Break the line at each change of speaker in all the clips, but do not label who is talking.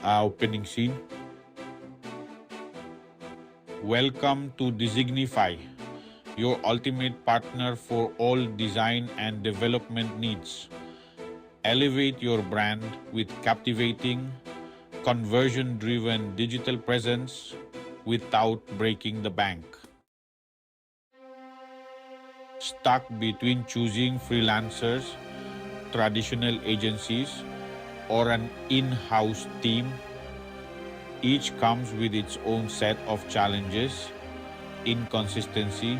opening scene. Welcome to Designify, your ultimate partner for all design and development needs. Elevate your brand with captivating, conversion-driven digital presence without breaking the bank. Stuck between choosing freelancers, traditional agencies, or an in-house team? Each comes with its own set of challenges: inconsistency,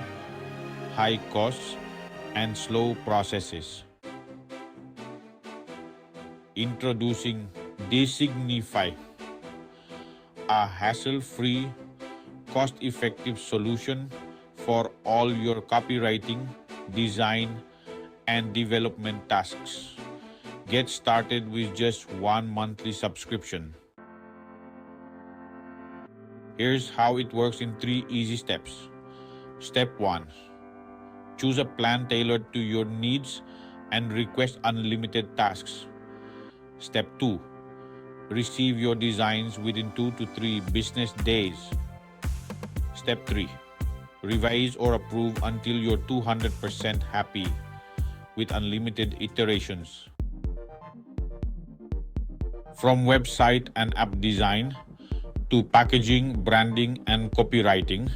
high costs, and slow processes. Introducing Designify, a hassle-free, cost-effective solution for all your copywriting, design, and development tasks. Get started with just one monthly subscription. Here's how it works in 3 easy steps. Step 1. Choose a plan tailored to your needs and request unlimited tasks. Step 2. Receive your designs within 2 to 3 business days. Step 3. Revise or approve until you're 200% happy with unlimited iterations. From website and app design to packaging, branding, and copywriting,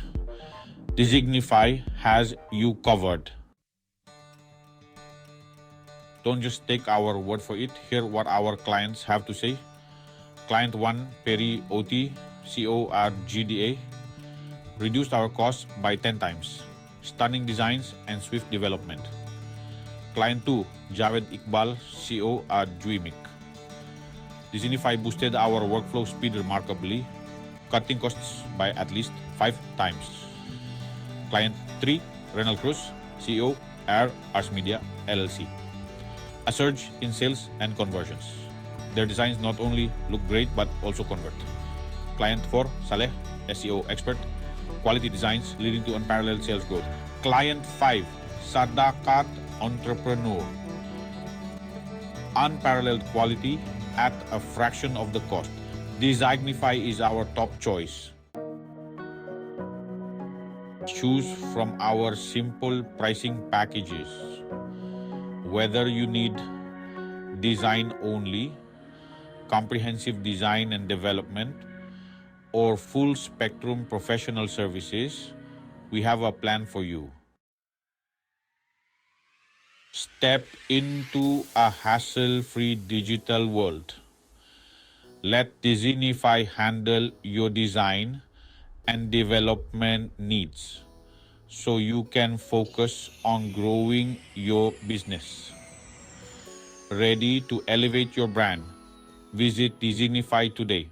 Designify has you covered. Don't just take our word for it. Hear what our clients have to say. Client 1, Perry OT, CORGDA, reduced our costs by 10 times. Stunning designs and swift development. Client 2, Javed Iqbal, CORGWIMIC. Designify boosted our workflow speed remarkably, cutting costs by at least 5 times. Client 3, Renal Cruz, CEO, Ars Media, LLC. A surge in sales and conversions. Their designs not only look great but also convert. Client 4, Saleh, SEO expert. Quality designs leading to unparalleled sales growth. Client 5, Sadakat Entrepreneur. Unparalleled quality at a fraction of the cost. Designify is our top choice. Choose from our simple pricing packages. Whether you need design only, comprehensive design and development, or full spectrum professional services, we have a plan for you. Step into a hassle-free digital world. Let Designify handle your design and development needs so you can focus on growing your business. Ready to elevate your brand? Visit Designify today.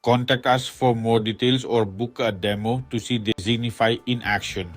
Contact us for more details or book a demo to see Designify in action.